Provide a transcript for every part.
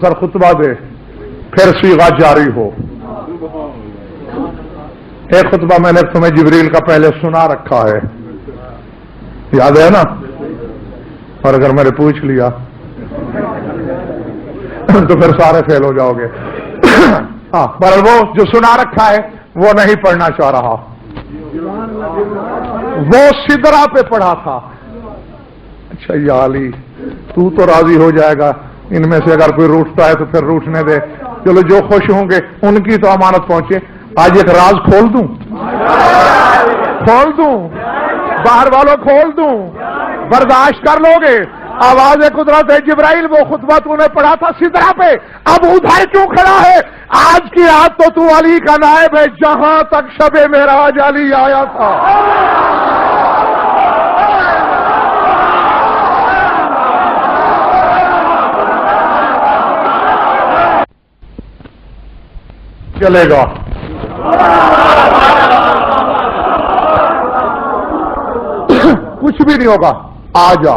سر خطبہ دے پھر صیغہ جاری ہو. ایک خطبہ میں نے تمہیں جبریل کا پہلے سنا رکھا ہے، یاد ہے نا؟ اور اگر میں نے پوچھ لیا تو پھر سارے فیل ہو جاؤ گے. ہاں، پر وہ جو سنا رکھا ہے وہ نہیں پڑھنا چاہ رہا، وہ سدرا پہ پڑھا تھا. اچھا یا علی، تو راضی ہو جائے گا، ان میں سے اگر کوئی روٹتا ہے تو پھر روٹنے دے. چلو جو خوش ہوں گے ان کی تو امانت پہنچے. آج ایک راز کھول دوں، باہر والوں کھول دوں، برداشت کر لو گے؟ آواز قدرت ہے جبرائیل، وہ خطبہ تو نے پڑھا تھا سدرا پہ، اب ادھر کیوں کھڑا ہے؟ آج کی رات تو تو علی کا نائب ہے، جہاں تک شب معراج علی آیا تھا. چلے گا کچھ بھی نہیں ہوگا. آ جا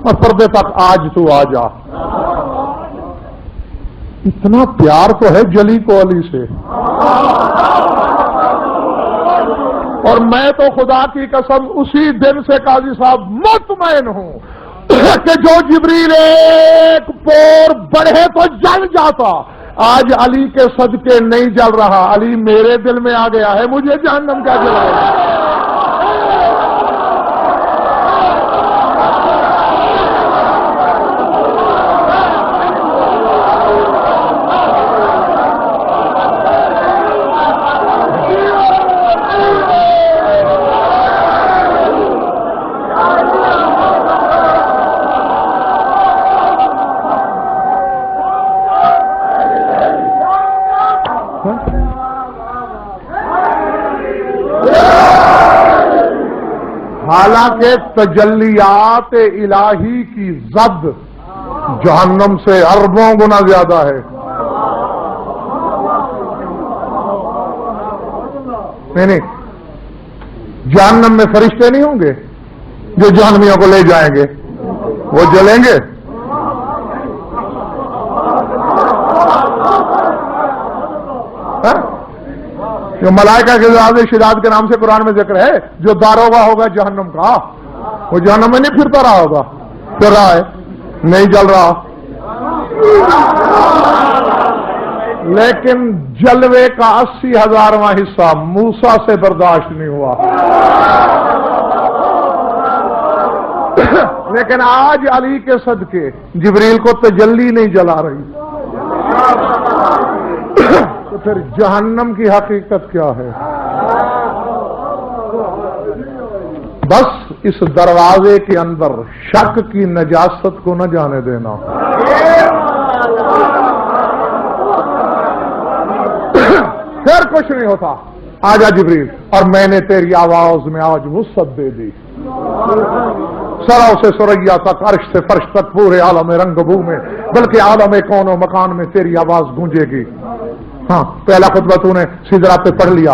اور پردے تک آج تو آ جا. اتنا پیار تو ہے جلی کو علی سے. اور میں تو خدا کی قسم اسی دن سے قاضی صاحب مطمئن ہوں کہ جو جبریل ایک پور بڑھے تو جل جاتا، آج علی کے صدقے نہیں جل رہا. علی میرے دل میں آ گیا ہے، مجھے جہنم کیا جلائے گا؟ حالانکہ تجلیات الہی کی زد جہنم سے اربوں گنا زیادہ ہے. نہیں، جہنم میں فرشتے نہیں ہوں گے جو جہنمیوں کو لے جائیں گے، وہ جلیں گے. جو ملائکہ کے زیادہ شداد کے نام سے قرآن میں ذکر ہے، جو داروغہ ہوگا جہنم کا، وہ جہنم میں نہیں پھرتا رہا ہوگا. پھر رہا ہے، نہیں جل رہا، لیکن جلوے کا 80,000واں حصہ موسیٰ سے برداشت نہیں ہوا. لیکن آج علی کے صدقے جبریل کو تجلی نہیں جلا رہی، تو پھر جہنم کی حقیقت کیا ہے؟ بس اس دروازے کے اندر شک کی نجاست کو نہ جانے دینا. پھر کچھ نہیں ہوتا. آجا جبریل، اور میں نے تیری آواز میں آج وسعت دے دی. سراؤ سے سریا تک، عرش سے فرش تک، پورے عالم رنگ بو میں، بلکہ عالم کون و مکان میں تیری آواز گونجے گی. ہاں، پہلا خطبہ تو نے سدرا پہ پڑھ لیا،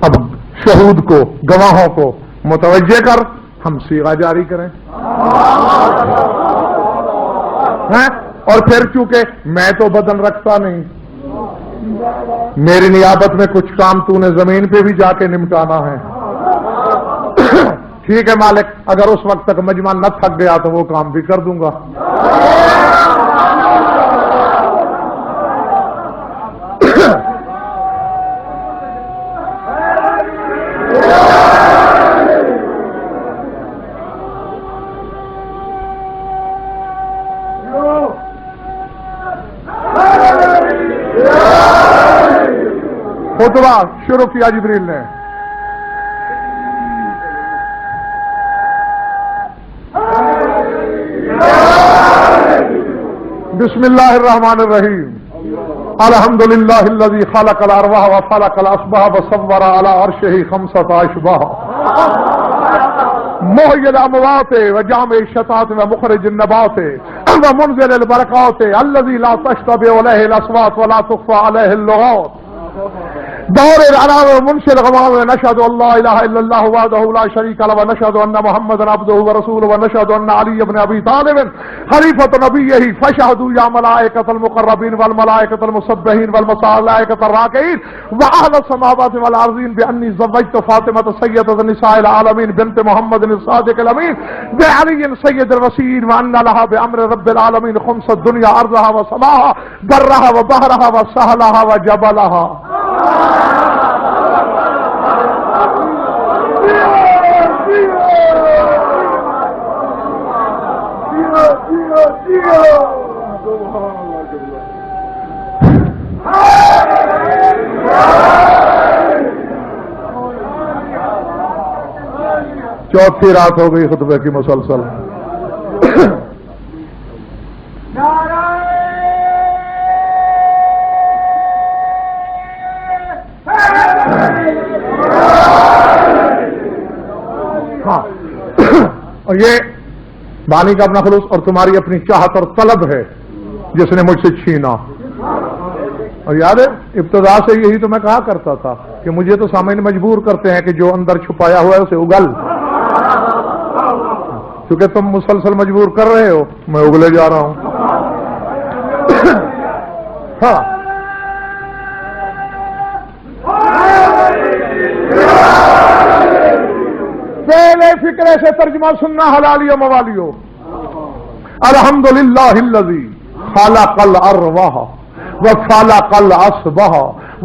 اب شہود کو، گواہوں کو متوجہ کر، ہم صیغہ جاری کریں. اور پھر چونکہ میں تو بدن رکھتا نہیں، میری نیابت میں کچھ کام تو نے زمین پہ بھی جا کے نمٹانا ہے. ٹھیک ہے مالک، اگر اس وقت تک مجمع نہ تھک گیا تو وہ کام بھی کر دوں گا. خطبہ شروع کیا جبریل نے. بسم اللہ الرحمن الرحیم. الحمدللہ الذی خلق الارواح وخلق الاشباح وصور علی عرشہ 5 اشباح محی الاموات وجامع الشتات ومخرج النبات ومنزل البرکات الذی لا تشتبه علیہ الاصوات ولا تخفى علیہ اللغات. دور الانام منشل غمام نشهد ان لا اله الا الله وحده لا شريك له ونشهد ان محمدا عبده ورسوله ونشهد ان علي بن ابي طالب خليفة نبيه فاشهدوا يا ملائكة المقربين والملائكة المسبحين والملائكة الراكعين واهل السماوات والارضين باني زوجت فاطمة سيدة نساء العالمين بنت محمد الصادق الامين بعلي سيد الرسول وان لها بامر رب العالمين خمس الدنيا ارضها وسماها برها وبحرها وسهلها وجبلها. چوتھی رات ہو گئی خطبے کی مسلسل. ہاں اور یہ بانی کا اپنا خلوص اور تمہاری اپنی چاہت اور طلب ہے جس نے مجھ سے چھینا. اور یاد ہے ابتدا سے یہی تو میں کہا کرتا تھا کہ مجھے تو سامعین مجبور کرتے ہیں کہ جو اندر چھپایا ہوا ہے اسے اگل. کیونکہ تم مسلسل مجبور کر رہے ہو میں اگلے جا رہا ہوں. ہاں پہلے فکرے سے ترجمہ سننا حلالیو موالیو. الحمدللہ الذی خلق الارواح وخلق الاسباح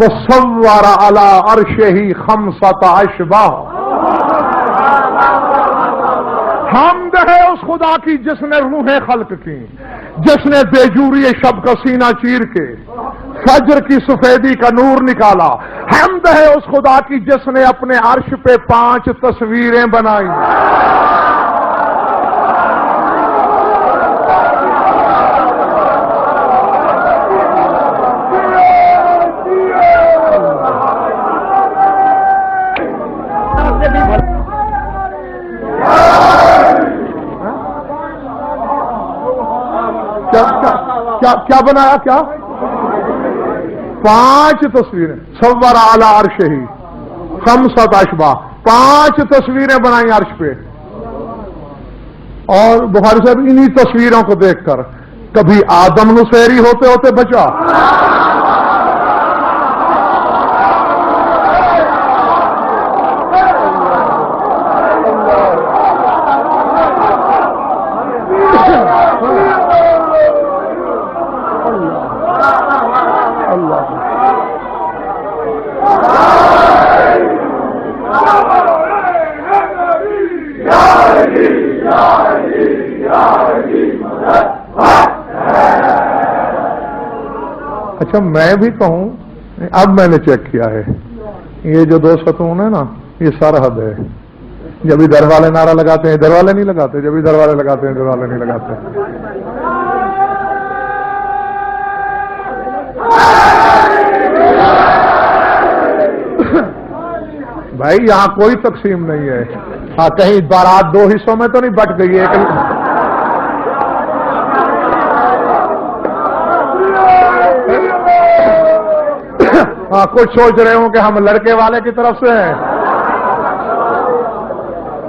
وصور علی عرشہ خمسۃ اشباح. حمد ہے اس خدا کی جس نے روحیں خلق کی, جس نے بیجوری شب کا سینہ چیر کے فجر کی سفیدی کا نور نکالا. حمد ہے اس خدا کی جس نے اپنے عرش پہ 5 تصویریں بنائی. کیا بنایا؟ کیا 5 تصویریں. صور اعلی عرش ہی خمسۃ اشباح 5 تصویریں بنائی عرش پہ. اور بخاری صاحب انہی تصویروں کو دیکھ کر کبھی آدم نصیری ہوتے ہوتے بچا, اچھا میں بھی کہوں, اب میں نے چیک کیا ہے یہ جو 2 ستون ہے نا یہ سرحد ہے. جب ادھر والے نعرہ لگاتے ہیں ادھر والے نہیں لگاتے, جب ادھر والے لگاتے ہیں ادھر والے نہیں لگاتے. بھائی یہاں کوئی تقسیم نہیں ہے. ہاں کہیں بارات 2 حصوں میں تو نہیں بٹ گئی ہے. ہاں کچھ سوچ رہے ہوں کہ ہم لڑکے والے کی طرف سے ہیں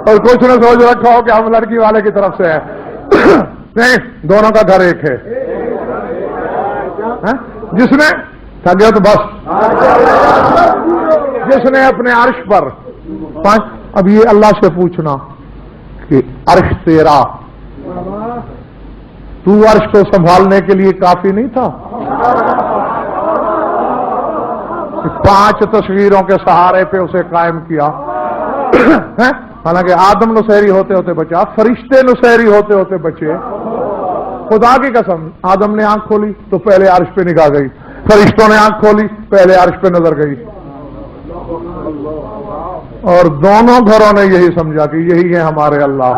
اور کچھ نے سوچ رکھا ہو کہ ہم لڑکی والے کی طرف سے ہیں. نہیں, دونوں کا گھر ایک ہے. جس نے گیا تو بس, جس نے اپنے عرش پر 5. اب یہ اللہ سے پوچھنا کہ عرش تیرا, تو عرش کو سنبھالنے کے لیے کافی نہیں تھا؟ 5 تصویروں کے سہارے پہ اسے قائم کیا. حالانکہ آدم نصیری ہوتے ہوتے بچا, فرشتے نصیری ہوتے ہوتے بچے. خدا کی قسم آدم نے آنکھ کھولی تو پہلے عرش پہ نگاہ گئی, فرشتوں نے آنکھ کھولی پہلے عرش پہ نظر گئی. اور دونوں گھروں نے یہی سمجھا کہ یہی ہے ہمارے اللہ.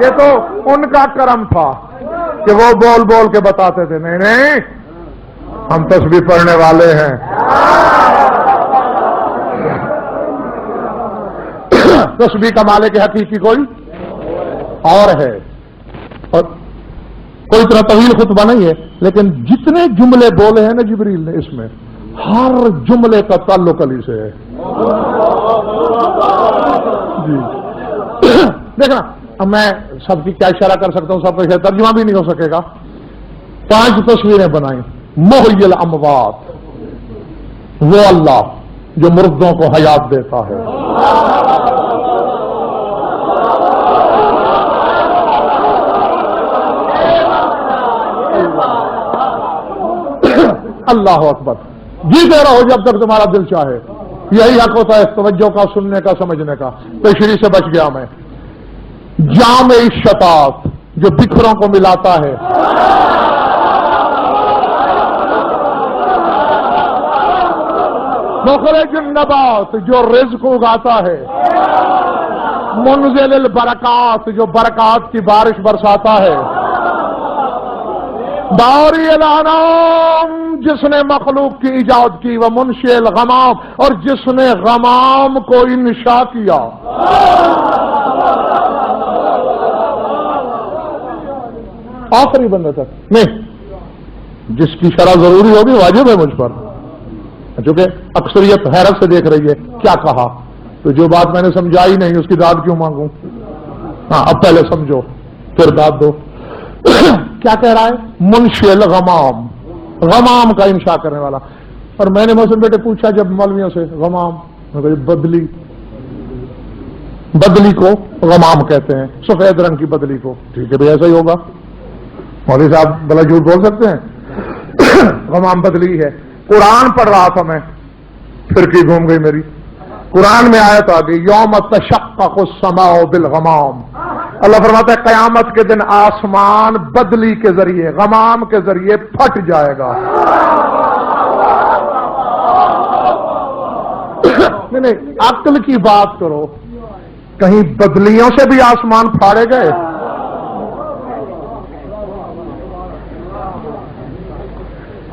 یہ تو ان کا کرم تھا کہ وہ بول بول کے بتاتے تھے نہیں نہیں ہم تسبیح پڑھنے والے ہیں. تسبیح کا مالک حقیقی کوئی اور ہے. اور کوئی اتنا طویل خطبہ نہیں ہے، لیکن جتنے جملے بولے ہیں نا جبریل نے اس میں، ہر جملے کا تعلق علی سے ہے. جی دیکھنا، اب میں سب کی کیا اشارہ کر سکتا ہوں، سب کا ترجمہ بھی نہیں ہو سکے گا. 5 تصویریں بنائیں. محی الاموات، وہ اللہ جو مردوں کو حیات دیتا ہے. اللہ اکبر. جیتے رہو جب تک تمہارا دل چاہے. یہی حق ہوتا ہے توجہ کا، سننے کا، سمجھنے کا. تشریح سے بچ گیا میں. جامع الشتات، جو بکھروں کو ملاتا ہے. مخرج النبات، جو رزق اگاتا ہے. منزل البرکات، جو برکات کی بارش برساتا ہے. باری الانام، جس نے مخلوق کی ایجاد کی. وہ منشئ الغمام، اور جس نے غمام کو انشاء کیا. آخری بندہ تک نہیں، جس کی شرح ضروری ہوگی واجب ہے مجھ پر، چونکہ اکثریت حیرت سے دیکھ رہی ہے کیا کہا، تو جو بات میں نے سمجھائی نہیں اس کی داد کیوں مانگوں. ہاں اب پہلے سمجھو پھر داد دو. کیا کہہ رہا ہے؟ منشئ الغمام، غمام کا انشاء کرنے والا. اور میں نے مثلا بیٹے پوچھا جب مولویوں سے غمام، بدلی، بدلی کو غمام کہتے ہیں، سفید رنگ کی بدلی کو. ٹھیک ہے بھائی ایسا ہی ہوگا. مولوی صاحب بلا جھوٹ بول سکتے ہیں؟ غمام بدلی ہے. قرآن پڑھ رہا تھا میں، پھرکی گھوم گئی میری. قرآن میں آیت آ گئی، یوم تشقق السماء بالغمام. اللہ فرماتا ہے قیامت کے دن آسمان بدلی کے ذریعے، غمام کے ذریعے پھٹ جائے گا. نہیں عقل کی بات کرو، کہیں بدلیوں سے بھی آسمان پھاڑے گئے؟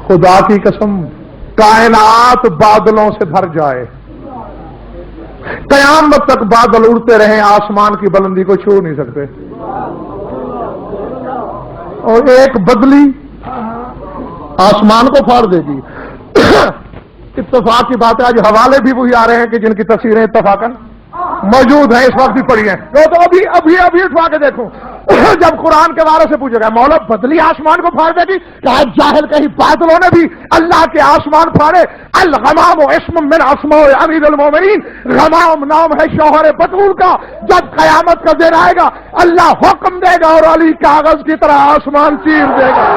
خدا کی قسم کائنات بادلوں سے بھر جائے، قیامت تک بادل اڑتے رہیں، آسمان کی بلندی کو چھو نہیں سکتے. اور ایک بدلی آسمان کو پھاڑ دے گی. اتفاق کی بات ہے آج حوالے بھی وہی آ رہے ہیں کہ جن کی تفسیریں اتفاقاً موجود ہیں، اس وقت بھی پڑھی ہیں. تو ابھی اٹھوا کے دیکھو. جب قرآن کے بارے سے پوچھا گیا مولا بدلی آسمان کو پھاڑ دے گی، کہا جاہل کہیں بادلوں نے بھی اللہ کے آسمان پھاڑے. الغمام اسم من اسماء امیر المومنین، غمام نام ہے شوہر بطول کا. جب قیامت کا دن آئے گا اللہ حکم دے گا اور علی کاغذ کی طرح آسمان چیر دے گا.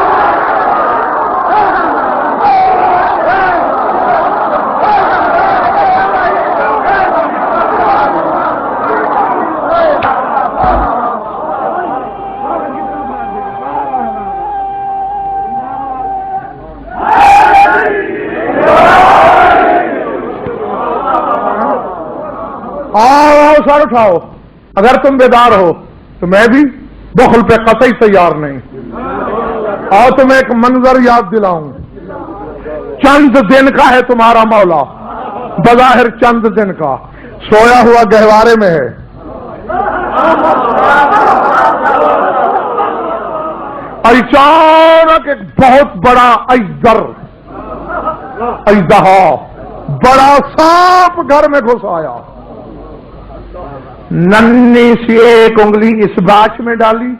سر اٹھاؤ، اگر تم بیدار ہو تو میں بھی بخل پہ قطعی تیار نہیں. اور تمہیں ایک منظر یاد دلاؤں. چند دن کا ہے تمہارا مولا، بظاہر چند دن کا، سویا ہوا گہوارے میں ہے. اچانک ایک بہت بڑا اژدہا، بڑا سانپ گھر میں گھس آیا. ننھی سی ایک انگلی اس باش میں ڈالی،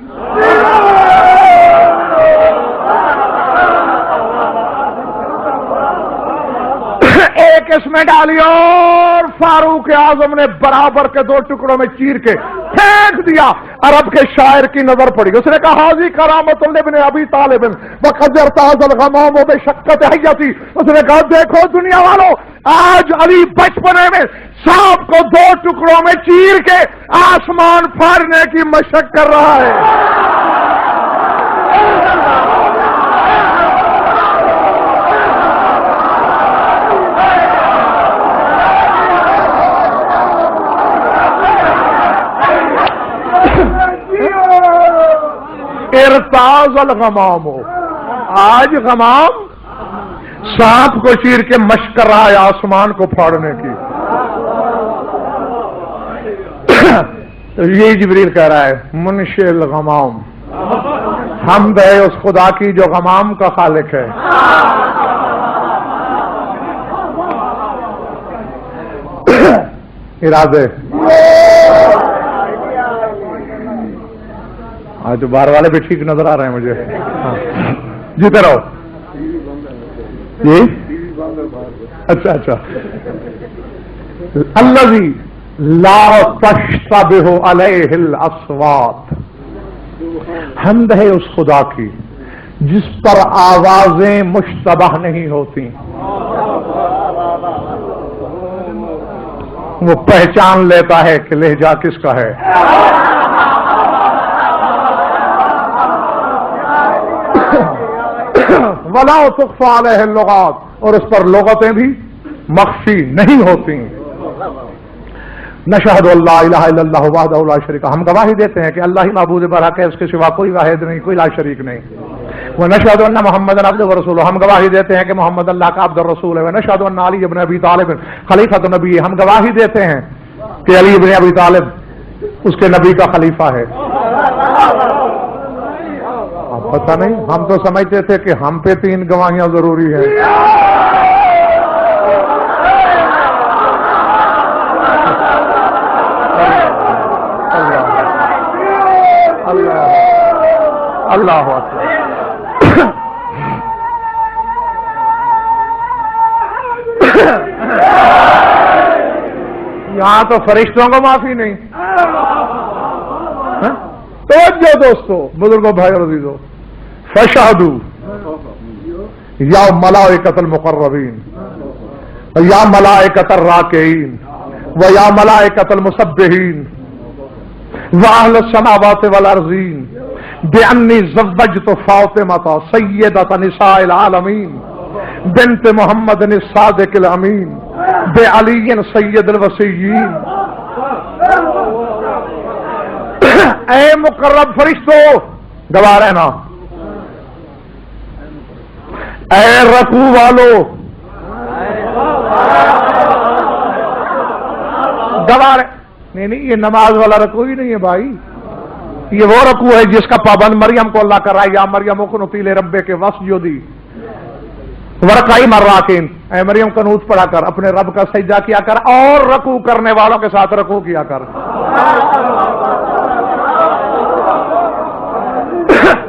ایک اس میں ڈالی اور فاروق اعظم نے برابر کے 2 ٹکڑوں میں چیر کے پھینک دیا. عرب کے شاعر کی نظر پڑی، اس نے کہا حاضی کرامت لابن ابی طالب وقد ارتاز الغمام بشقت حیتی. اس نے کہا دیکھو دنیا والوں، آج علی بچپنے میں سانپ کو 2 ٹکڑوں میں چیر کے آسمان پھاڑنے کی مشق کر رہا ہے. ارتاز الغمام، آج غمام سانپ کو چیر کے مشق کر رہا ہے آسمان کو پھاڑنے کی. یہی جبریل کہہ رہا ہے منشئ الغمام، حمد ہے اس خدا کی جو غمام کا خالق ہے. ارادے آج تو باہر والے بھی ٹھیک نظر آ رہے ہیں مجھے. جیتے رہو. جی اچھا اچھا. الذی لا تشتبہ علیہ الاصوات. حمد ہے اس خدا کی جس پر آوازیں مشتبہ نہیں ہوتی. وہ پہچان لیتا ہے کہ لہجہ کس کا ہے. ولا تخفى علیہ اللغات. اور اس پر لغتیں بھی مخفی نہیں ہوتی. نشہد اللہ الہ الا اللہ وحدہ لا شریک. ہم گواہی دیتے ہیں کہ اللہ ہی معبود برحق ہے, اس کے سوا کوئی واحد نہیں, کوئی لا شریک نہیں. ونشہد ان محمد عبدہ ورسولہ. ہم گواہی دیتے ہیں کہ محمد اللہ کا عبد الرسول ہے. ونشہد ان علی ابن ابی طالب خلیفۃ النبی. ہم گواہی دیتے ہیں کہ علی ابن ابی طالب اس کے نبی کا خلیفہ ہے. اب پتہ نہیں, ہم تو سمجھتے تھے کہ ہم پہ 3 گواہیاں ضروری ہیں. اللہ اکبر. یہاں تو فرشتوں کو معافی نہیں. توجہ دوستو, بزرگوں, بھائی اور عزیزو. فشہدوا یا ملائکۃ المقربین یا ملائکۃ الراکعین و یا ملائکۃ المسبحین واہل السماوات والارضین بانی زوجت فاطمۃ سیدۃ نساء العالمین بنت محمد الصادق الامین بعلی سید الوصیین. اے مقرب فرشتو گواہ رہنا. اے رکوع والو گواہ. نہیں یہ نماز والا رکوع ہی نہیں ہے بھائی. یہ وہ رکوع ہے جس کا پابند مریم کو اللہ کر رہا ہے. یا مریم اقنتی لربک واسجدی ورکعی مع الراکعین. اے مریم قنوت پڑھا کر اپنے رب کا سجدہ کیا کر اور رکوع کرنے والوں کے ساتھ رکوع کیا کر.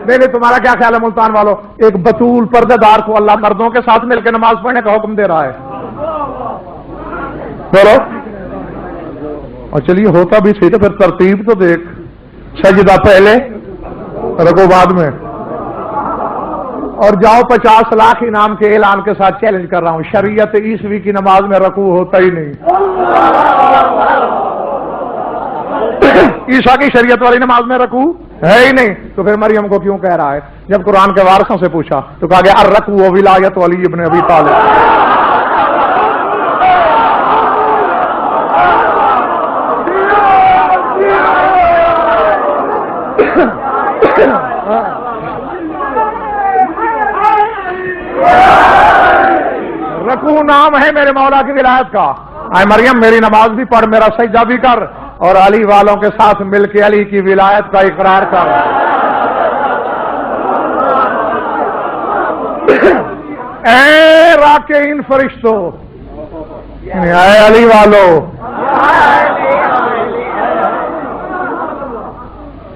نہیں تمہارا کیا خیال ہے ملتان والو, ایک بطول پردے دار کو اللہ مردوں کے ساتھ مل کے نماز پڑھنے کا حکم دے رہا ہے. بولو. اور چلیے ہوتا بھی صحیح تو پھر ترتیب تو دیکھ. سجدہ پہلے رکوع بعد میں. اور جاؤ 50 لاکھ انعام کے اعلان کے ساتھ چیلنج کر رہا ہوں, شریعت عیسوی کی نماز میں رکوع ہوتا ہی نہیں. عیسیٰ کی شریعت والی نماز میں رکوع ہے ہی نہیں. تو پھر مریم کو کیوں کہہ رہا ہے؟ جب قرآن کے وارثوں سے پوچھا تو کہا گیا الرکوع ولایت علی ابن ابی طالب. رکوع نام ہے میرے مولا کی ولایت کا. اے مریم میری نماز بھی پڑھ, میرا سجدہ بھی کر, اور علی والوں کے ساتھ مل کے علی کی ولایت کا اقرار کر. اے راکعین فرشتو, اے علی والو,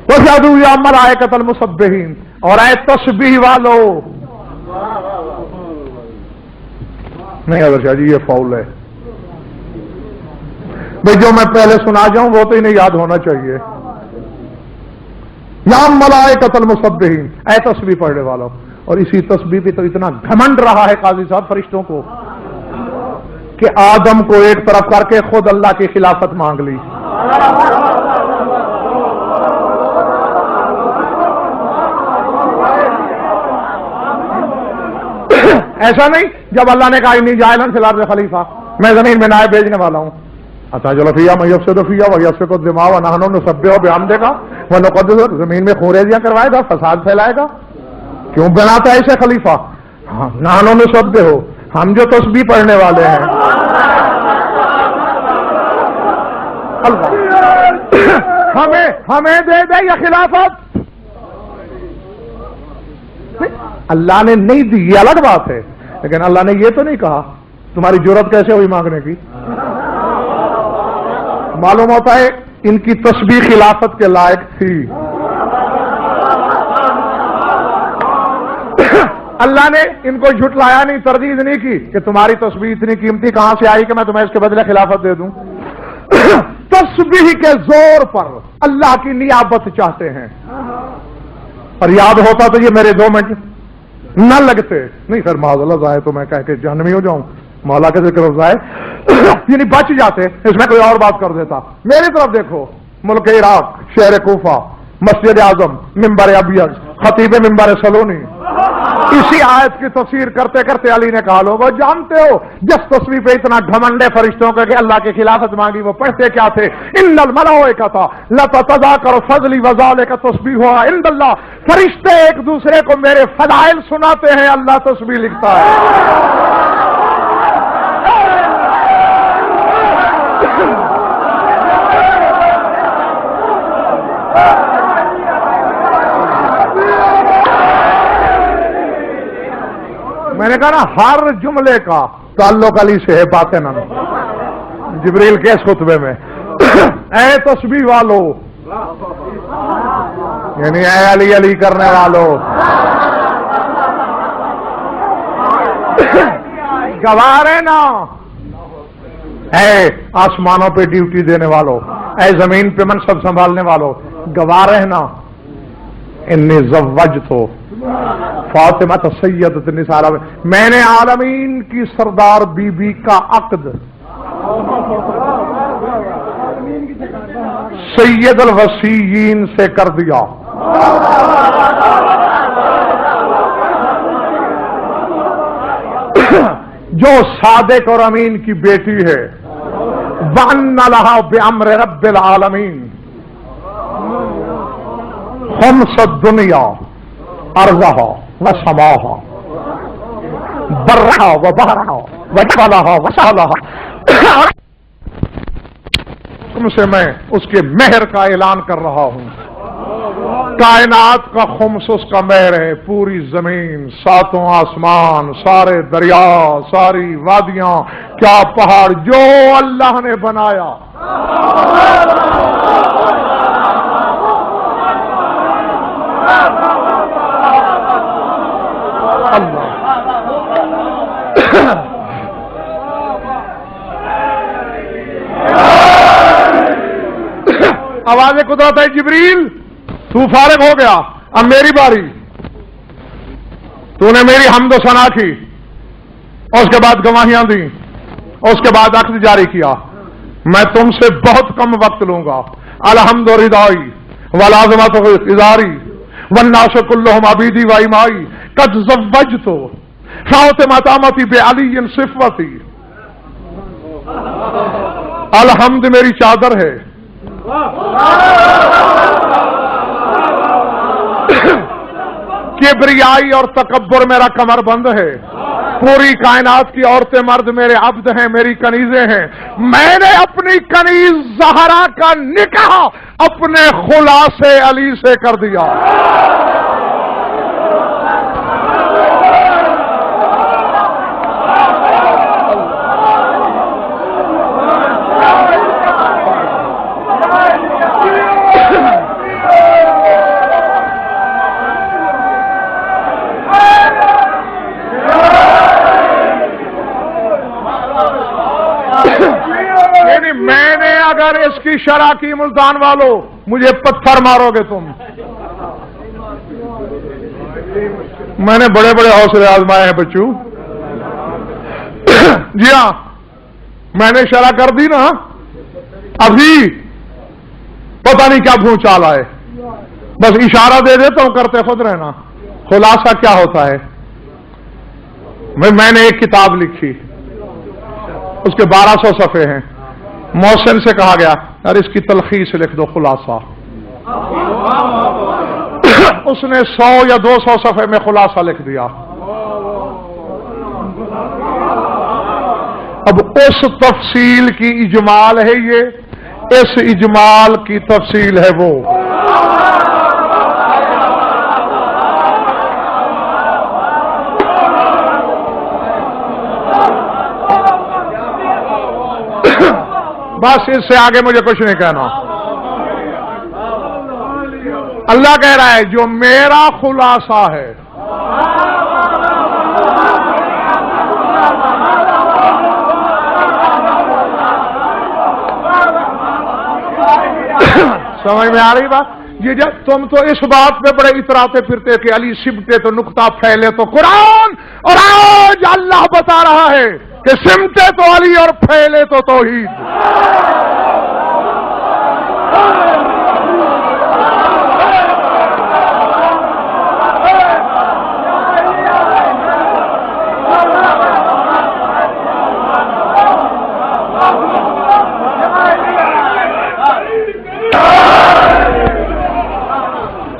وشہدوا یا ملائکۃ المسبحین, اور اے تسبیح والو. نہیں حضرت شاہ جی یہ فاؤل ہے بھئی, جو میں پہلے سنا جاؤں وہ تو انہیں یاد ہونا چاہیے. یا ملائکۃ المسبحین, اے تسبیح پڑھنے والوں. اور اسی تسبیح پہ تو اتنا گھمنڈ رہا ہے قاضی صاحب فرشتوں کو کہ آدم کو ایک طرف کر کے خود اللہ کی خلافت مانگ لی. ایسا نہیں جب اللہ نے کہا انی جاعل فی الارض خلیفہ, میں زمین میں نائب بھیجنے والا ہوں. چلو فیہا من یفسد فیہا ویسفک الدماء ونحن نسبح بحمدک ونقدس. زمین میں خونریزیاں کروائے گا, فساد پھیلائے گا. کیوں بناتا ہے اسے خلیفہ؟ نحن نسبح, ہم جو تسبیح پڑھنے والے ہیں. اللہ ہمیں دے دے یہ خلافت. اللہ نے نہیں دی یہ الگ بات ہے، لیکن اللہ نے یہ تو نہیں کہا تمہاری جرات کیسے ہوئی مانگنے کی؟ معلوم ہوتا ہے ان کی تسبیح خلافت کے لائق تھی۔ اللہ نے ان کو جھٹلایا نہیں، تردید نہیں کی کہ تمہاری تسبیح اتنی قیمتی کہاں سے آئی کہ میں تمہیں اس کے بدلے خلافت دے دوں۔ تسبیح کے زور پر اللہ کی نیابت چاہتے ہیں، اور یاد ہوتا تو یہ میرے 2 منٹ نہ لگتے، نہیں سر معاذ اللہ ضائع تو میں کہہ کے جہنمی ہو جاؤں، مولا کے ذکر ضائع یعنی بچ جاتے، اس میں کوئی اور بات کر دیتا۔ میری طرف دیکھو، ملک عراق، شہر کوفہ، مسجد اعظم، ممبر ابیض، خطیب ممبر سلونی، اسی آیت کی تفسیر کرتے کرتے علی نے کہا لوگو جانتے ہو جس تصویر پہ اتنا گھمنڈے فرشتوں کے کہ اللہ کی خلافت مانگی وہ پڑھتے کیا تھے؟ ان الملائکۃ لتتذاکر فضلی وذالک تسبیح عند اللہ، فرشتے ایک دوسرے کو میرے فضائل سناتے ہیں، اللہ تسبیح لکھتا ہے۔ میں نے کہا نا ہر جملے کا تعلق علی سے ہے، باتیں نہ جبریل کے اس خطبے میں اے تسبیح والو، یعنی اے علی علی کرنے والو، گوارے نا، اے آسمانوں پہ ڈیوٹی دینے والو، اے زمین پہ منصب سنبھالنے والو، گوارے نا، انی زوجتو فاطمہ سیدۃ النساء العالمین، میں نے عالمین کی سردار بی بی کا عقد سید الوصیین سے کر دیا۔ جو صادق اور امین کی بیٹی ہے، وَأَنَّ لَهَا بِأَمْرِ رَبِّ الْعَالَمِينَ خمس الدنیا ارضہا وسماہا برہا وبہرہا وجبلہا وسالہا، تم سے میں اس کے مہر کا اعلان کر رہا ہوں۔ کائنات کا خمس اس کا مہر ہے، پوری زمین، 7 آسمان، سارے دریا، ساری وادیاں، کیا پہاڑ، جو اللہ نے بنایا اللہ۔ آواز قدرت ہے جبریل تو فارغ ہو گیا، اب میری باری، تو نے میری حمد و ثنا کی، اور اس کے بعد گواہیاں دی، اور اس کے بعد عقد جاری کیا، میں تم سے بہت کم وقت لوں گا۔ الحمد ردائی والعظمت ازاری والناس كلهم عبیدی و امائی قد زوجت فاطمہ امتی بعلی صفوتی، الحمد میری چادر ہے، کبریائی اور تکبر میرا کمر بند ہے، پوری کائنات کی عورتیں مرد میرے عبد ہیں، میری کنیزیں ہیں، میں نے اپنی کنیز زہرا کا نکاح اپنے خلاصے علی سے کر دیا۔ میں نے اگر اس کی شرح کی ملتان والو مجھے پتھر مارو گے تم، میں نے بڑے بڑے حوصلے آزمائے ہیں بچوں، جی ہاں میں نے شرح کر دی نا، ابھی پتہ نہیں کیا بھونچال آئے، بس اشارہ دے دیتا ہوں کرتے خود رہنا۔ خلاصہ کیا ہوتا ہے، میں نے ایک کتاب لکھی، اس کے 1200 صفحے ہیں، محسن سے کہا گیا یار اس کی تلخیص لکھ دو خلاصہ، اس نے 100 یا 200 صفحے میں خلاصہ لکھ دیا۔ اب اس تفصیل کی اجمال ہے یہ، اس اجمال کی تفصیل ہے وہ۔ بس اس سے آگے مجھے کچھ نہیں کہنا. اللہ کہہ رہا ہے جو میرا خلاصہ ہے سمجھ میں آ رہی بات؟ یہ جب تم تو اس بات پہ بڑے اتراتے پھرتے کہ علی سمٹے تو نقطہ پھیلے تو قرآن، اور آج اللہ بتا رہا ہے کہ سمٹے تو علی اور پھیلے تو توحید.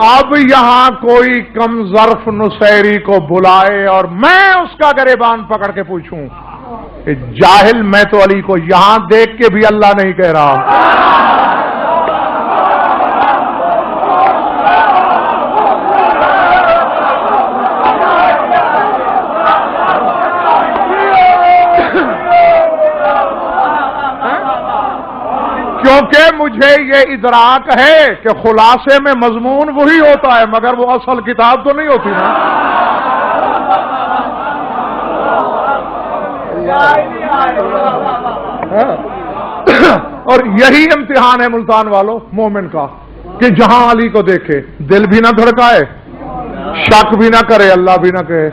اب یہاں کوئی کم ظرف نصیری کو بلائے اور میں اس کا گریبان پکڑ کے پوچھوں کہ جاہل میں تو علی کو یہاں دیکھ کے بھی اللہ نہیں کہہ رہا. کیونکہ مجھے یہ ادراک ہے کہ خلاصے میں مضمون وہی ہوتا ہے مگر وہ اصل کتاب تو نہیں ہوتی نا. اور یہی امتحان ہے ملتان والوں مومن کا کہ جہاں علی کو دیکھے دل بھی نہ دھڑکائے، شک بھی نہ کرے، اللہ بھی نہ کہے.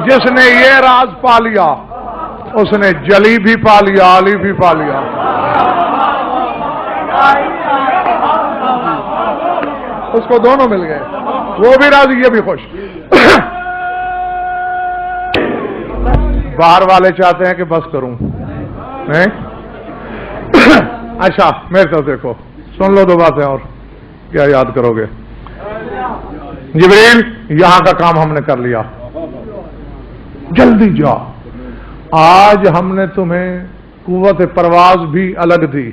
جس نے یہ راز پا لیا اس نے جلی بھی پا لیا، علی بھی پا لیا. اس کو دونوں مل گئے، وہ بھی راضی یہ بھی خوش. باہر والے چاہتے ہیں کہ بس کروں نہیں. اچھا میرے طرف دیکھو، سن لو دو باتیں اور کیا یاد کرو گے. جبریل یہاں کا کام ہم نے کر لیا، جلدی جا. آج ہم نے تمہیں قوت پرواز بھی الگ دی.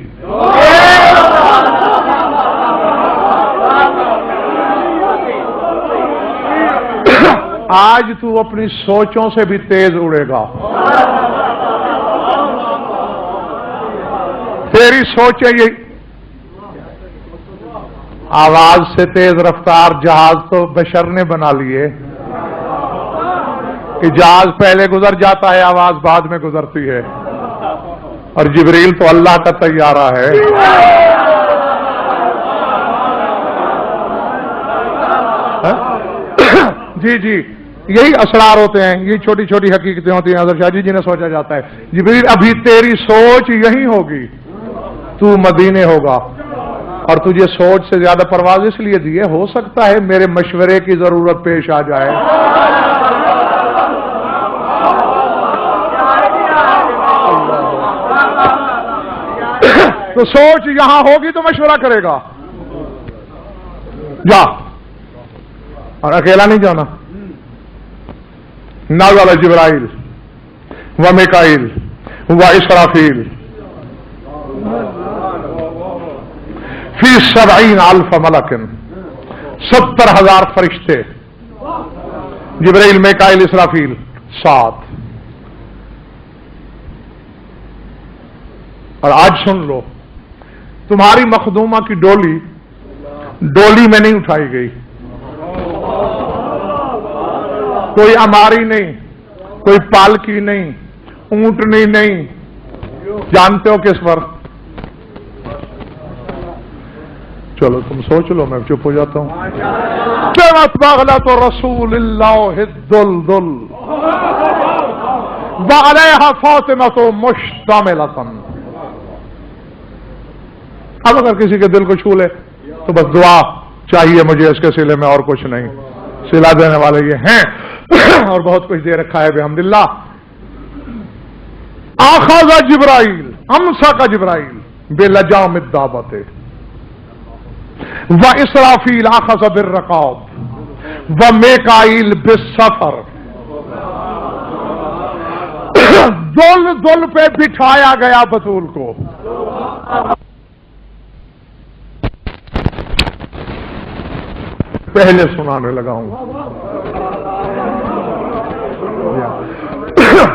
آج تو اپنی سوچوں سے بھی تیز اڑے گا. تیری سوچیں یہ آواز سے تیز رفتار جہاز تو بشر نے بنا لیے کہ جہاز پہلے گزر جاتا ہے، آواز بعد میں گزرتی ہے. اور جبریل تو اللہ کا طیارہ ہے. جی جی یہی اسرار ہوتے ہیں، یہ چھوٹی چھوٹی حقیقتیں ہوتی ہیں حضرت شاہ جی جنہیں سوچا جاتا ہے. جبریل ابھی تیری سوچ یہی ہوگی، تو مدینے ہوگا اور تجھے سوچ سے زیادہ پرواز اس لیے دیے، ہو سکتا ہے میرے مشورے کی ضرورت پیش آ جائے. تو سوچ یہاں ہوگی تو مشورہ کرے گا. جا، اور اکیلا نہیں جانا. نازل جبرائیل و میکائیل و اسرافیل فی 70,000 ملک، 70,000 فرشتے، جبرائیل میکائیل اسرافیل 7. اور آج سن لو، تمہاری مخدومہ کی ڈولی میں نہیں اٹھائی گئی، کوئی اماری نہیں، کوئی پالکی نہیں، اونٹنی نہیں. جانتے ہو کس پر؟ چلو تم سوچ لو، میں چپ ہو جاتا ہوں. بغلۃ رسول اللہ الدلدل وعلیہا فاطمۃ مشتملۃ. اب اگر کسی کے دل کو چھو لے تو بس دعا چاہیے مجھے اس کے سلے میں، اور کچھ نہیں. سلا دینے والے یہ ہیں اور بہت کچھ دے رکھا ہے بحمداللہ. اخذ جبرائیل، امسک جبرائیل بلجام الدعوۃ و اسرافیل اخذ بالرقاب و میکائیل بالسفر. دل پہ بٹھایا گیا بطول کو. پہلے سنانے لگا ہوں.